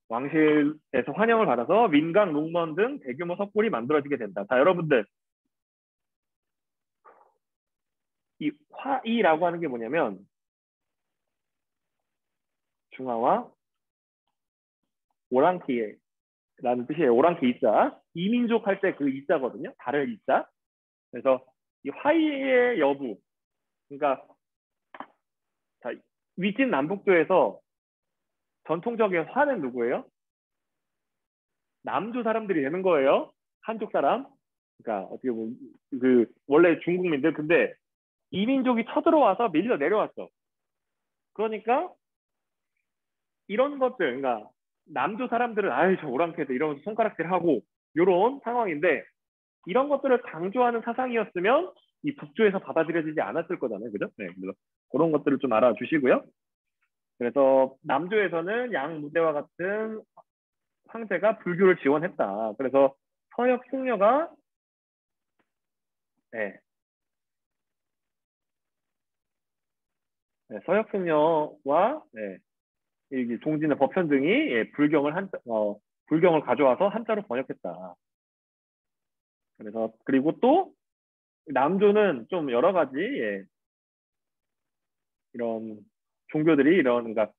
왕실에서 환영을 받아서 민강, 롱먼 등 대규모 석굴이 만들어지게 된다. 자, 여러분들, 이 화의라고 하는 게 뭐냐면 중화와 오랑캐라는 뜻이에요. 오랑캐 이자. 이민족 할 때 그 이자거든요. 다를 이자. 그래서 이 화의의 여부, 그러니까 자, 위진 남북조에서 전통적인 화는 누구예요? 남조 사람들이 되는 거예요. 한족 사람. 그러니까 어떻게 보면 그 원래 중국민들. 근데 이민족이 쳐들어와서 밀려 내려왔어. 그러니까 이런 것들, 그러니까 남조 사람들은 아유 저 오랑캐들 이러면서 손가락질하고 이런 상황인데, 이런 것들을 강조하는 사상이었으면 이 북조에서 받아들여지지 않았을 거잖아요. 그죠? 네, 그래서 그런 것들을 좀 알아주시고요. 그래서 남조에서는 양무대와 같은 황제가 불교를 지원했다. 그래서 서역 승려가 서역 승려와 종지나 법현 등이 불경을 가져와서 한자로 번역했다. 그래서 그리고 또 남조는 좀 여러 가지 이런 종교들이 그러니까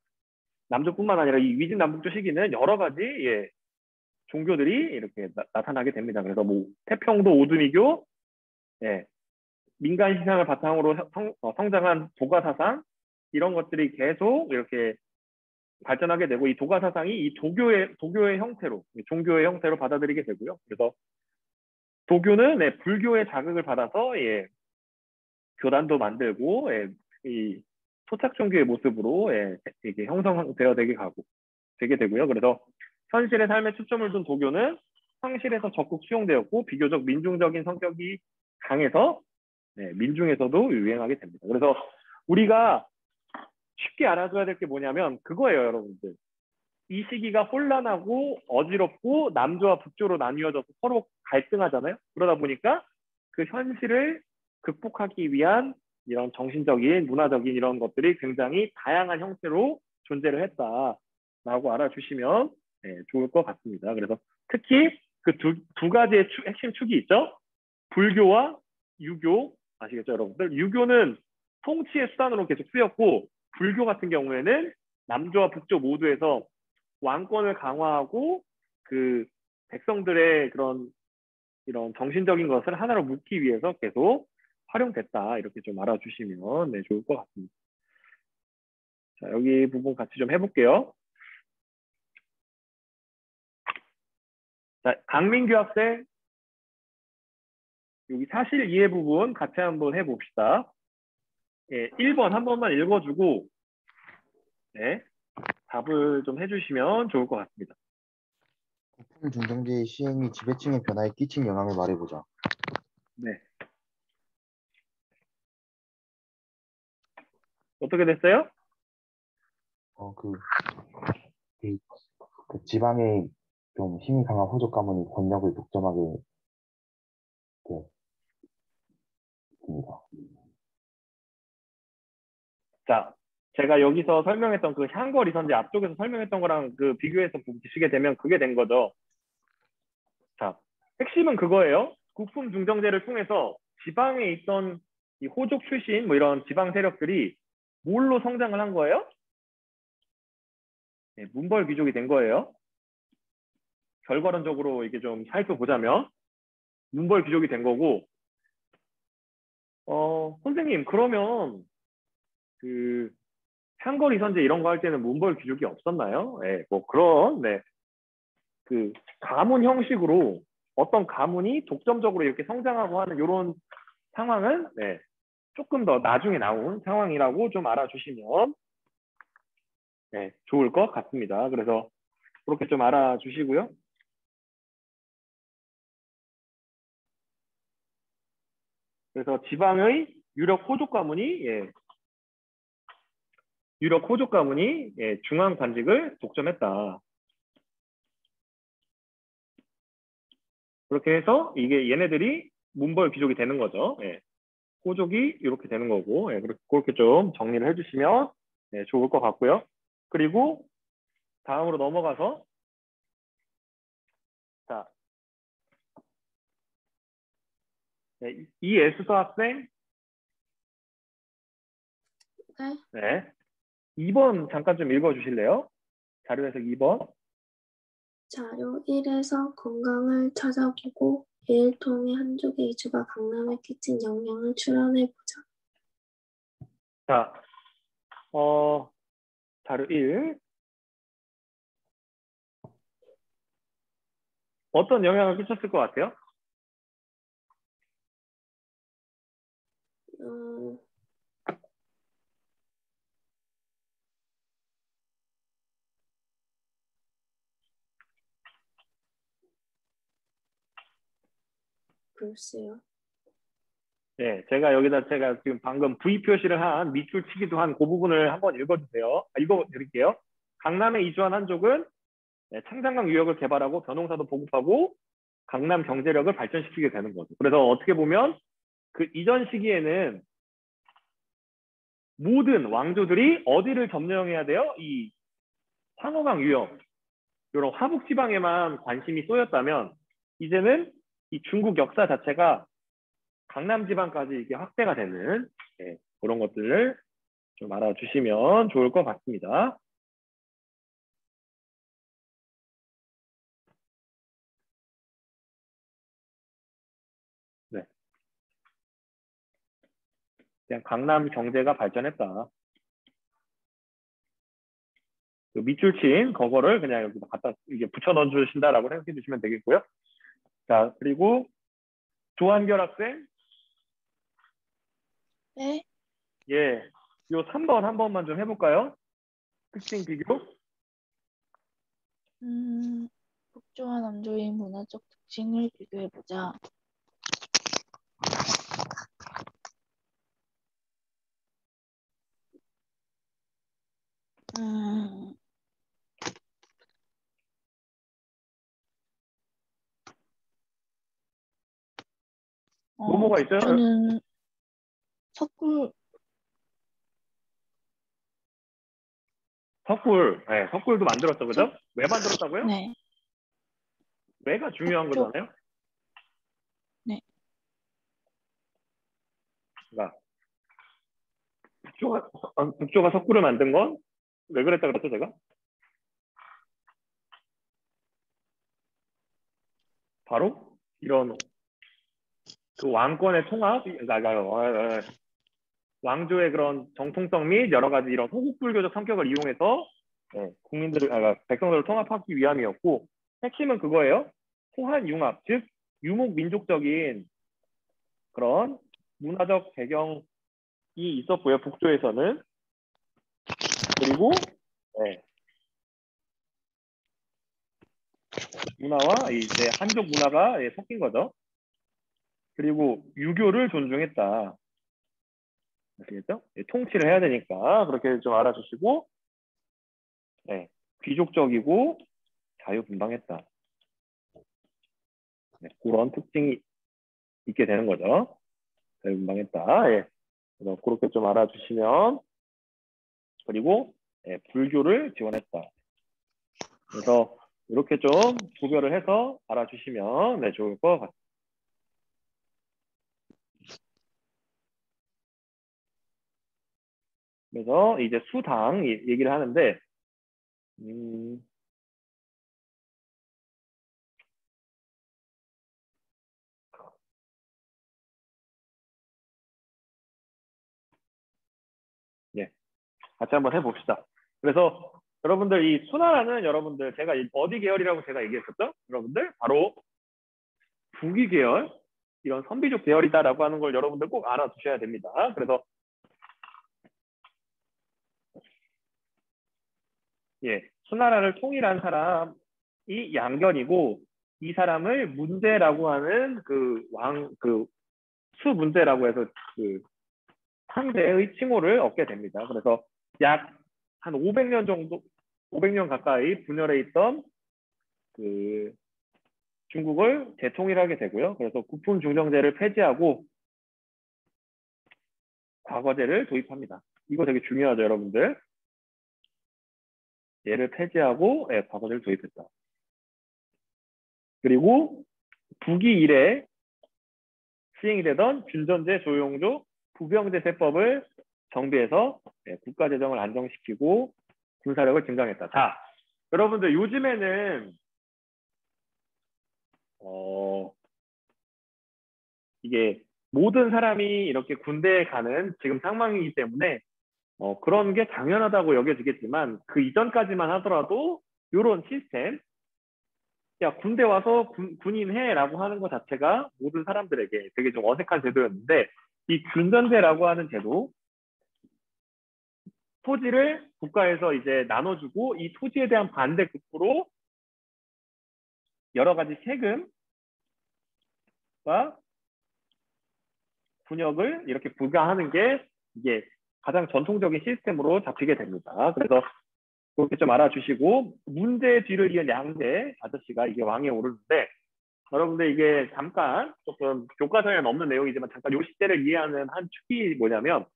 남조뿐만 아니라 이 위진 남북조 시기는 여러 가지 종교들이 이렇게 나타나게 됩니다. 그래서 뭐 태평도 오두미교, 민간 신앙을 바탕으로 성장한 도가 사상, 이런 것들이 계속 이렇게 발전하게 되고, 이 도가 사상이 이 도교의 형태로, 종교의 형태로 받아들이게 되고요. 그래서 도교는 불교의 자극을 받아서 교단도 만들고 이 토착 종교의 모습으로 이게 형성되어 되게 되고요. 그래서 현실의 삶에 초점을 둔 도교는 상실에서 적극 수용되었고, 비교적 민중적인 성격이 강해서 민중에서도 유행하게 됩니다. 그래서 우리가 쉽게 알아줘야 될 게 뭐냐면 그거예요, 여러분들. 이 시기가 혼란하고 어지럽고 남조와 북조로 나뉘어져서 서로 갈등하잖아요. 그러다 보니까 그 현실을 극복하기 위한 이런 정신적인, 문화적인 이런 것들이 굉장히 다양한 형태로 존재를 했다라고 알아주시면 좋을 것 같습니다. 그래서 특히 그 두 가지의 핵심 축이 있죠. 불교와 유교, 아시겠죠, 여러분들? 유교는 통치의 수단으로 계속 쓰였고, 불교 같은 경우에는 남조와 북조 모두에서 왕권을 강화하고 그 백성들의 그런 이런 정신적인 것을 하나로 묶기 위해서 계속 활용됐다, 이렇게 좀 알아주시면 좋을 것 같습니다. 자, 여기 부분 같이 좀 해볼게요. 자, 강민규 학생, 여기 사실 이해 부분 같이 한번 해봅시다. 1번 한 번만 읽어주고 답을 좀 해주시면 좋을 것 같습니다. 국품 중정제의 시행이 지배층의 변화에 끼친 영향을 말해보자. 네. 어떻게 됐어요? 그, 그, 그 지방의 좀 힘이 강한 호족 가문이 권력을 독점하게 됩니다. 자, 제가 여기서 설명했던 그 향거리 선제 앞쪽에서 설명했던 거랑 그 비교해서 보시게 되면 그게 된 거죠. 자, 핵심은 그거예요. 국품 중정제를 통해서 지방에 있던 이 호족 출신 뭐 이런 지방 세력들이 뭘로 성장을 한 거예요? 네, 문벌 귀족이 된 거예요. 결과론적으로 이게 좀 살펴보자면 문벌 귀족이 된 거고, 선생님 그러면 그 향거리 선제 이런 거 할 때는 문벌 귀족이 없었나요? 네, 뭐 그런 그 가문 형식으로 어떤 가문이 독점적으로 이렇게 성장하고 하는 이런 상황은 네, 조금 더 나중에 나온 상황이라고 좀 알아주시면 네, 좋을 것 같습니다. 그래서 그렇게 좀 알아주시고요. 그래서 지방의 유력 호족 가문이 중앙 관직을 독점했다. 그렇게 해서 이게 얘네들이 문벌 귀족이 되는 거죠. 예. 호족이 이렇게 되는 거고, 예. 그렇게 좀 정리를 해주시면 예, 좋을 것 같고요. 그리고 다음으로 넘어가서 자, 네, 이에스서 학생 네. 2번 잠깐 좀 읽어주실래요? 자료 해석 2번. 자료 1에서 건강을 찾아보고 이를 통해 한족의 이주가 강남에 끼친 영향을 추론해보자. 자, 자료 1. 어떤 영향을 끼쳤을 것 같아요? 글쎄요. 네, 제가 지금 방금 V 표시를 한 밑줄 치기도 한 그 부분을 한번 읽어주세요. 읽어드릴게요. 강남에 이주한 한족은 창장강 유역을 개발하고 벼농사도 보급하고 강남 경제력을 발전시키게 되는 거죠. 그래서 어떻게 보면 그 이전 시기에는 모든 왕조들이 어디를 점령해야 돼요? 이 황허강 유역, 이런 화북 지방에만 관심이 쏘였다면 이제는 이 중국 역사 자체가 강남 지방까지 이게 확대가 되는 그런 것들을 좀 알아주시면 좋을 것 같습니다. 네. 그냥 강남 경제가 발전했다. 그 밑줄 친 그거를 그냥 여기다 갖다 이게 붙여 넣어 주신다라고 생각해 주시면 되겠고요. 자, 그리고 조한결 학생. 네. 예. 요 3번 한 번만 좀 해볼까요? 특징 비교. 북조와 남조의 문화적 특징을 비교해보자. 뭐가 있어요? 북조는 석굴, 네, 석굴도 만들었죠, 그죠? 왜 만들었다고요? 네. 왜가 중요한 북조. 거잖아요. 네. 그러니까 북조가 석굴을 만든 건 왜 그랬다 그랬죠, 제가? 바로 이런 그 왕권의 통합, 그러니까 왕조의 그런 정통성 및 여러 가지 이런 호국불교적 성격을 이용해서 백성들을 통합하기 위함이었고, 핵심은 그거예요. 호한융합, 즉 유목민족적인 그런 문화적 배경이 있었고요, 북조에서는. 그리고 네. 문화와 이제 한족 문화가 예, 섞인 거죠. 그리고 유교를 존중했다. 아시겠죠? 예, 통치를 해야 되니까 그렇게 좀 알아주시고, 네. 귀족적이고 자유분방했다. 네, 그런 특징이 있게 되는 거죠. 자유분방했다. 예. 그래서 그렇게 좀 알아주시면, 그리고 예, 불교를 지원했다. 그래서 이렇게 좀 구별을 해서 알아주시면 네, 좋을 것 같습니다. 그래서 이제 수당 얘기를 하는데, 예, 같이 한번 해봅시다. 그래서 여러분들 이 수나라는 여러분들 제가 어디 계열이라고 제가 얘기했었죠? 여러분들 바로 부귀 계열, 이런 선비족 계열이다라고 하는 걸 여러분들 꼭 알아두셔야 됩니다. 그래서 예, 수나라를 통일한 사람이 양견이고, 이 사람을 문제라고 하는 그 수문제라고 해서 그 상대의 칭호를 얻게 됩니다. 그래서 약 한 500년 정도, 500년 가까이 분열해 있던 그 중국을 재통일하게 되고요. 그래서 국fun중정제를 폐지하고 과거제를 도입합니다. 이거 되게 중요하죠, 여러분들. 얘를 폐지하고 예, 과거제를 도입했다. 그리고 부기 이래 시행이 되던 균전제, 조용조, 부병제세법을 정비해서 예, 국가재정을 안정시키고 군사력을 증강했다. 자, 여러분들 요즘에는 이게 모든 사람이 이렇게 군대에 가는 지금 상황이기 때문에 그런 게 당연하다고 여겨지겠지만, 그 이전까지만 하더라도 이런 시스템, 야 군대 와서 군인 해라고 하는 것 자체가 모든 사람들에게 되게 좀 어색한 제도였는데, 이 균전제라고 하는 제도, 토지를 국가에서 이제 나눠주고 이 토지에 대한 반대급부로 여러 가지 세금과 분역을 이렇게 부과하는 게 이게 가장 전통적인 시스템으로 잡히게 됩니다. 그래서 그렇게 좀 알아주시고, 문제 뒤를 이은 양제 아저씨가 이게 왕에 오르는데, 여러분들 이게 잠깐 조금 교과서에는 없는 내용이지만 잠깐 요 시대를 이해하는 한 축이 뭐냐면,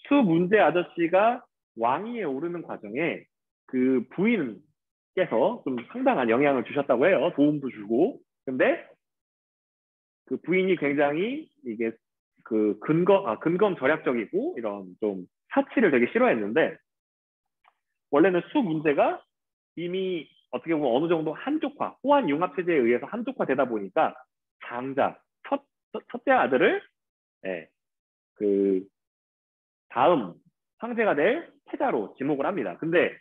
수문제 아저씨가 왕위에 오르는 과정에 그 부인께서 좀 상당한 영향을 주셨다고 해요. 도움도 주고. 근데 그 부인이 굉장히 이게 그 근검 절약적이고 이런 좀 사치를 되게 싫어했는데, 원래는 수 문제가 이미 어떻게 보면 어느 정도 한족화, 호환 융합 체제에 의해서 한족화되다 보니까 장자, 첫째 아들을 예, 그 다음 황제가 될 태자로 지목을 합니다. 근데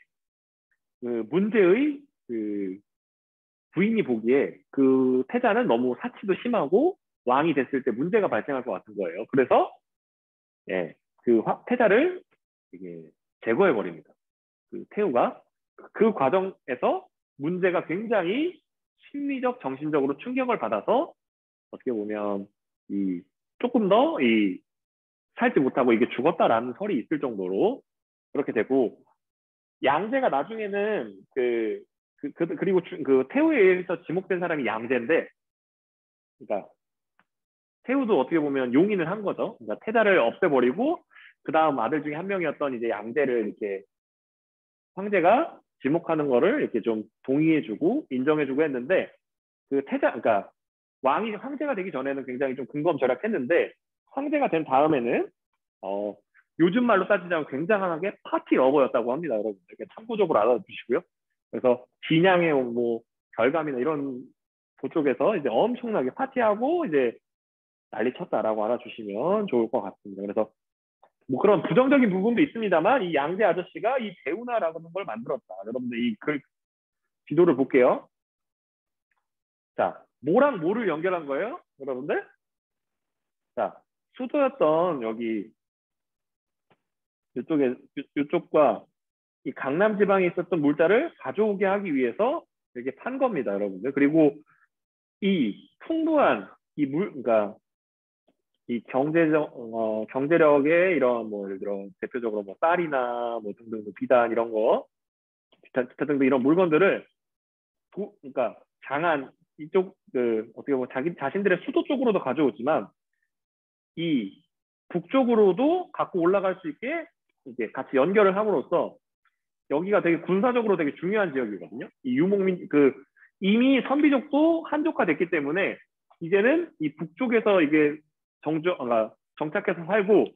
그 문제의 그 부인이 보기에 그 태자는 너무 사치도 심하고 왕이 됐을 때 문제가 발생할 것 같은 거예요. 그래서 예, 그 태자를 이게 제거해 버립니다. 그 태우가. 그 과정에서 문제가 굉장히 심리적, 정신적으로 충격을 받아서 어떻게 보면 이 조금 더 이 살지 못하고 이게 죽었다라는 설이 있을 정도로 그렇게 되고, 양제가 나중에는 그리고 그 태우에 의해서 지목된 사람이 양제인데, 그러니까 태우도 어떻게 보면 용인을 한 거죠. 그러니까 태자를 없애버리고 그 다음 아들 중에 한 명이었던 이제 양제를 이렇게 황제가 지목하는 거를 이렇게 좀 동의해주고 인정해주고 했는데, 그 태자, 그러니까 왕이 황제가 되기 전에는 굉장히 좀 근검절약했는데, 황제가 된 다음에는 요즘 말로 따지자면 굉장하게 파티 러버였다고 합니다. 여러분 이렇게 참고적으로 알아두시고요. 그래서 진양의 뭐 결감이나 이런 그쪽에서 이제 엄청나게 파티하고 이제 난리 쳤다라고 알아주시면 좋을 것 같습니다. 그래서 뭐 그런 부정적인 부분도 있습니다만, 이 양제 아저씨가 이 대운하라는 걸 만들었다. 여러분들 이 지도를 볼게요. 자, 뭐랑 뭐를 연결한 거예요, 여러분들? 자, 수도였던 여기 이쪽과 이 강남 지방에 있었던 물자를 가져오게 하기 위해서 이렇게 판 겁니다, 여러분들. 그리고 이 풍부한 이 그러니까 이 경제력의 이런 뭐 예를 들어 대표적으로 뭐 쌀이나 뭐 등등 비단 이런 거 기타 등등 이런 물건들을 그러니까 장안 이쪽 어떻게 보면 자기 자신들의 수도 쪽으로도 가져오지만 이 북쪽으로도 갖고 올라갈 수 있게 이제 같이 연결을 함으로써 여기가 되게 군사적으로 되게 중요한 지역이거든요. 이 유목민 이미 선비족도 한족화됐기 때문에 이제는 이 북쪽에서 이게 정착해서 살고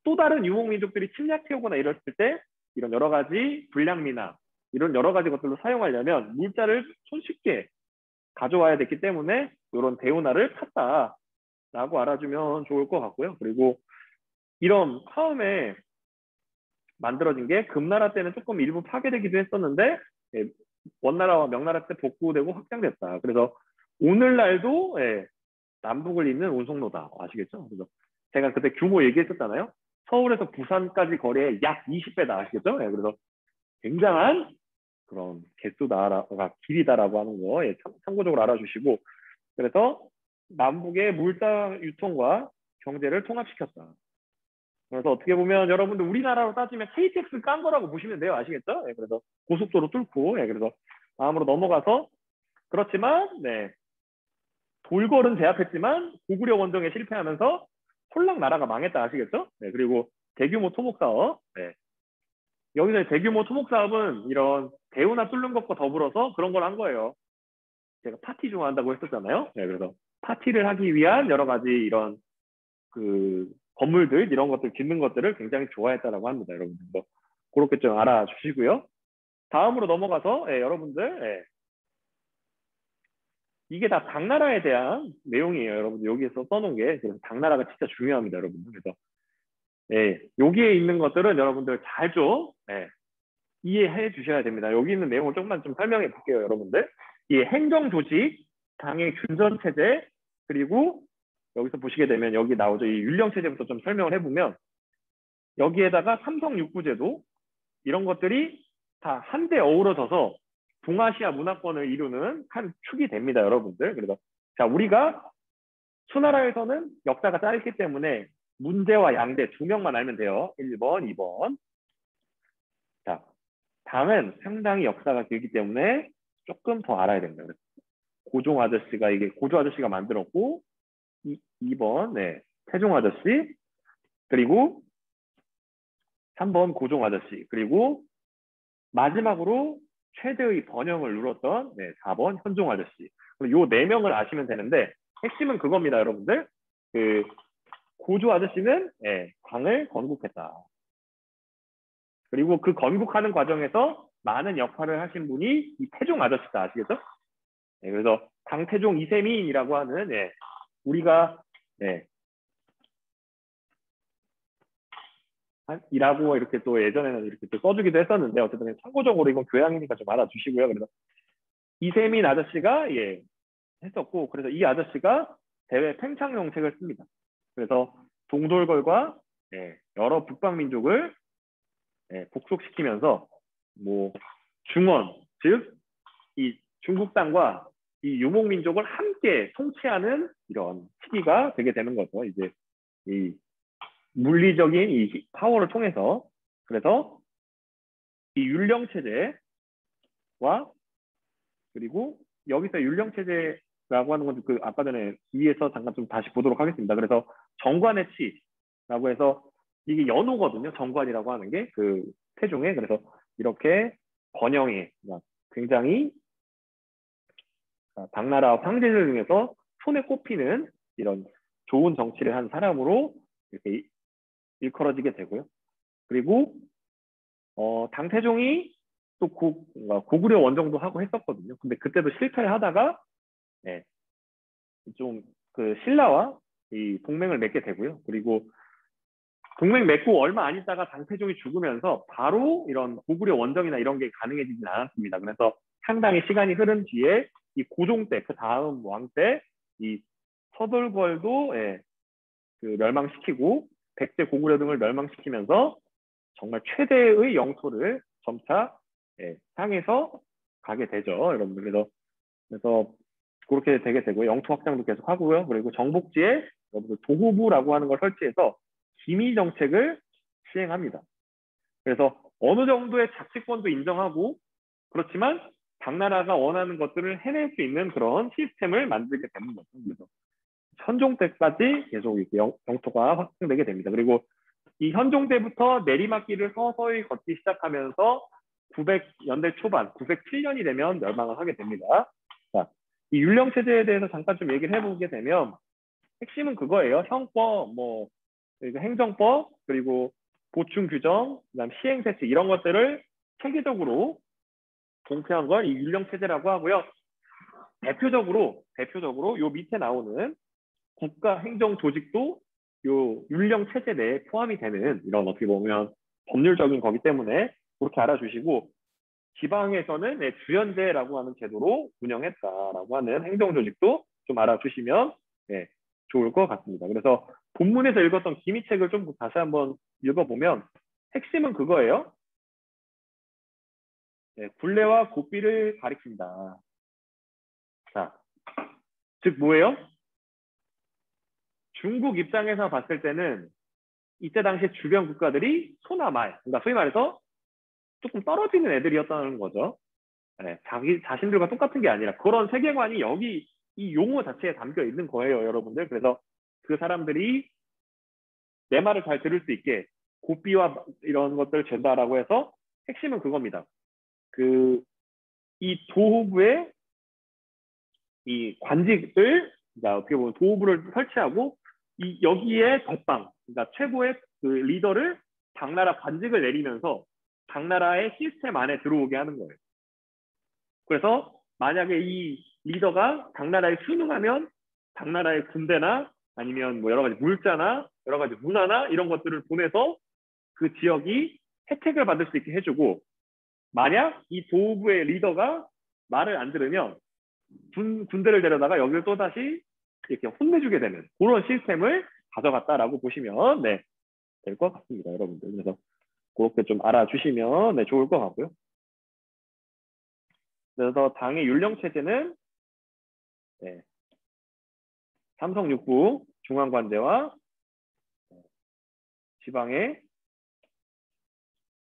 또 다른 유목민족들이 침략해오거나 이랬을 때 이런 여러 가지 불량미나 이런 여러 가지 것들로 사용하려면 물자를 손쉽게 가져와야 됐기 때문에 이런 대운하를 탔다라고 알아주면 좋을 것 같고요. 그리고 이런 처음에 만들어진 게 금나라 때는 조금 일부 파괴되기도 했었는데 원나라와 명나라 때 복구되고 확장됐다. 그래서 오늘날도 남북을 잇는 운송로다. 아시겠죠? 그래서 제가 그때 규모 얘기했었잖아요. 서울에서 부산까지 거리에 약 20배다. 아시겠죠? 그래서 굉장한 그런 개수다가 길이다라고 하는 거 참고적으로 알아주시고 그래서 남북의 물자 유통과 경제를 통합시켰다. 그래서 어떻게 보면 여러분들 우리나라로 따지면 KTX 깐 거라고 보시면 돼요. 아시겠죠? 그래서 고속도로 뚫고 그래서 다음으로 넘어가서 그렇지만 돌궐은 제압했지만 고구려 원정에 실패하면서 홀랑 나라가 망했다. 아시겠죠? 그리고 대규모 토목 사업 여기서 대규모 토목 사업은 이런 대운하 뚫는 것과 더불어서 그런 걸 한 거예요. 제가 파티 좋아한다고 했었잖아요. 그래서 파티를 하기 위한 여러 가지 이런 건물들 이런 것들 짓는 것들을 굉장히 좋아했다라고 합니다. 여러분들 그렇게 좀 알아주시고요. 다음으로 넘어가서 여러분들 이게 다 당나라에 대한 내용이에요. 여러분들 여기에서 써놓은 게 그래서 당나라가 진짜 중요합니다. 여러분들 그래서 여기에 있는 것들은 여러분들 잘 좀 이해해 주셔야 됩니다. 여기 있는 내용을 조금만 좀 설명해 볼게요. 여러분들 이 행정 조직, 당의 균전 체제 그리고 여기서 보시게 되면 여기 나오죠. 이 율령 체제부터 좀 설명을 해보면 여기에다가 삼성 육부제도 이런 것들이 다 한데 어우러져서 동아시아 문화권을 이루는 한 축이 됩니다. 여러분들 그래서 자 우리가 수나라에서는 역사가 짧기 때문에 문제와 양대 두 명만 알면 돼요. 1번, 2번. 자 당은 상당히 역사가 길기 때문에 조금 더 알아야 됩니다. 고종 아저씨가 이게 고조 아저씨가 만들었고 2번 태종 아저씨 그리고 3번 고종 아저씨 그리고 마지막으로 최대의 번영을 누렸던 4번 현종 아저씨 요 4명을 아시면 되는데 핵심은 그겁니다. 여러분들 고조 아저씨는 당을 건국했다. 그리고 그 건국하는 과정에서 많은 역할을 하신 분이 이 태종 아저씨다. 아시겠죠? 그래서 당태종 이세민이라고 하는 우리가 이라고 이렇게 또 예전에는 이렇게 또 써주기도 했었는데 어쨌든 참고적으로 이건 교양이니까 좀 알아주시고요. 그래서 이세민 아저씨가 했었고 그래서 이 아저씨가 대외 팽창정책을 씁니다. 그래서 동돌궐과 여러 북방민족을 복속시키면서 뭐 중원 즉 이 중국 땅과 이 유목민족을 함께 통치하는 이런 시기가 되게 되는 거죠. 이제 이 물리적인 이 파워를 통해서 그래서 이 율령 체제와 그리고 여기서 율령 체제라고 하는 건 아까 전에 위에서 잠깐 좀 다시 보도록 하겠습니다. 그래서 정관의 치라고 해서 이게 연호거든요. 정관이라고 하는 게 태종에 그래서 이렇게 번영에 굉장히 당나라 황제들 중에서 손에 꼽히는 이런 좋은 정치를 한 사람으로 이렇게 일컬어지게 되고요. 그리고 당태종이 또 고구려 원정도 하고 했었거든요. 근데 그때도 실패를 하다가 좀 신라와 이 동맹을 맺게 되고요. 그리고 동맹 맺고 얼마 안 있다가 당태종이 죽으면서 바로 이런 고구려 원정이나 이런 게 가능해지진 않았습니다. 그래서 상당히 시간이 흐른 뒤에 이 고종 때 그 다음 왕 때 이 서돌궐도 멸망시키고 백제 고구려 등을 멸망시키면서 정말 최대의 영토를 점차 향해서 가게 되죠, 여러분들. 그래서 그렇게 되게 되고요. 영토 확장도 계속 하고요. 그리고 정복지에 여러분들 도호부라고 하는 걸 설치해서 기미 정책을 시행합니다. 그래서 어느 정도의 자치권도 인정하고 그렇지만 당나라가 원하는 것들을 해낼 수 있는 그런 시스템을 만들게 되는 거죠. 그래서 현종 때까지 계속 이렇게 영토가 확장되게 됩니다. 그리고 이 현종 때부터 내리막길을 서서히 걷기 시작하면서 900년대 초반, 907년이 되면 멸망을 하게 됩니다. 자, 이 율령 체제에 대해서 잠깐 좀 얘기를 해보게 되면 핵심은 그거예요. 형법, 뭐 그리고 행정법, 그리고 보충 규정, 그다음 시행 세칙 이런 것들을 체계적으로 공표한 걸 이 율령 체제라고 하고요. 대표적으로 요 밑에 나오는 국가 행정 조직도 요 율령 체제 내에 포함이 되는 이런 어떻게 보면 법률적인 거기 때문에 그렇게 알아주시고 지방에서는 주연제라고 하는 제도로 운영했다라고 하는 행정 조직도 좀 알아주시면 좋을 것 같습니다. 그래서 본문에서 읽었던 기미책을 좀 다시 한번 읽어보면 핵심은 그거예요. 굴레와 고삐를 가리킨다. 자, 즉 뭐예요? 중국 입장에서 봤을 때는 이때 당시 주변 국가들이 소나 말, 그러니까 소위 말해서 조금 떨어지는 애들이었다는 거죠. 자기 자신들과 똑같은 게 아니라 그런 세계관이 여기 이 용어 자체에 담겨 있는 거예요, 여러분들. 그래서 그 사람들이 내 말을 잘 들을 수 있게 고삐와 이런 것들을 잰다라고 해서 핵심은 그겁니다. 이 도호부의 이 관직을 어떻게 보면 도호부를 설치하고 여기에 덧방, 그러니까 최고의 그 리더를 당나라 관직을 내리면서 당나라의 시스템 안에 들어오게 하는 거예요. 그래서 만약에 이 리더가 당나라에 순응하면 당나라의 군대나 아니면 뭐 여러 가지 물자나 여러 가지 문화나 이런 것들을 보내서 그 지역이 혜택을 받을 수 있게 해주고, 만약 이 도부의 리더가 말을 안 들으면 군대를 데려다가 여기를 또다시 이렇게 혼내주게 되는 그런 시스템을 가져갔다라고 보시면 될 것 같습니다, 여러분들. 그래서 그렇게 좀 알아주시면 좋을 것 같고요. 그래서 당의 율령 체제는 삼성육부 중앙관제와 지방의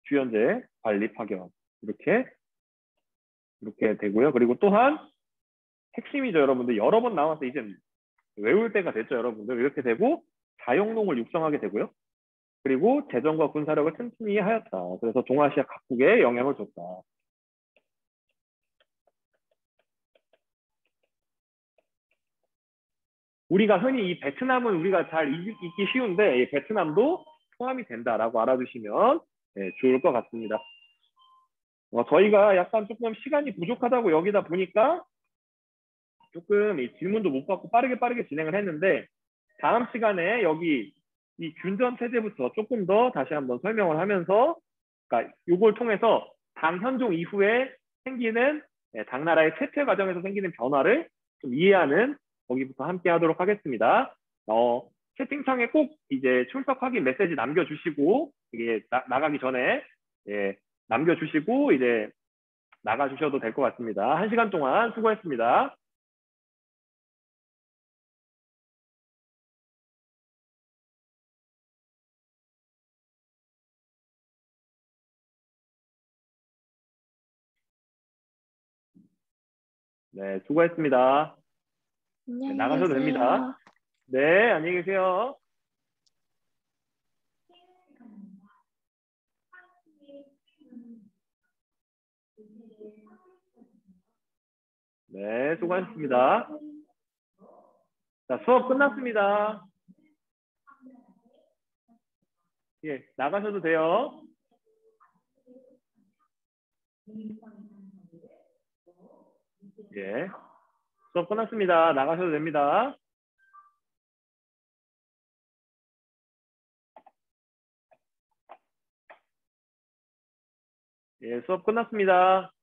주연제 관리 파견 이렇게 되고요. 그리고 또한 핵심이죠, 여러분들. 여러 번 나와서 이제 외울 때가 됐죠, 여러분들. 이렇게 되고 자영농을 육성하게 되고요. 그리고 재정과 군사력을 튼튼히 하였다. 그래서 동아시아 각국에 영향을 줬다. 우리가 흔히 이 베트남은 우리가 잘 잊기 쉬운데 이 베트남도 포함이 된다라고 알아주시면 좋을 것 같습니다. 저희가 약간 조금 시간이 부족하다고 여기다 보니까 조금 이 질문도 못 받고 빠르게 진행을 했는데, 다음 시간에 여기 이 균전 체제부터 조금 더 다시 한번 설명을 하면서, 그러니까 이걸 통해서 당현종 이후에 생기는 당나라의 쇠퇴 과정에서 생기는 변화를 좀 이해하는 거기부터 함께 하도록 하겠습니다. 채팅창에 꼭 이제 출석 확인 메시지 남겨주시고, 이게 나가기 전에 남겨주시고 이제 나가주셔도 될 것 같습니다. 1시간 동안 수고했습니다. 네, 수고했습니다. 안녕히 나가셔도 계세요. 됩니다. 네, 안녕히 계세요. 네, 수고하셨습니다. 자, 수업 끝났습니다. 나가셔도 돼요. 수업 끝났습니다. 나가셔도 됩니다. 수업 끝났습니다.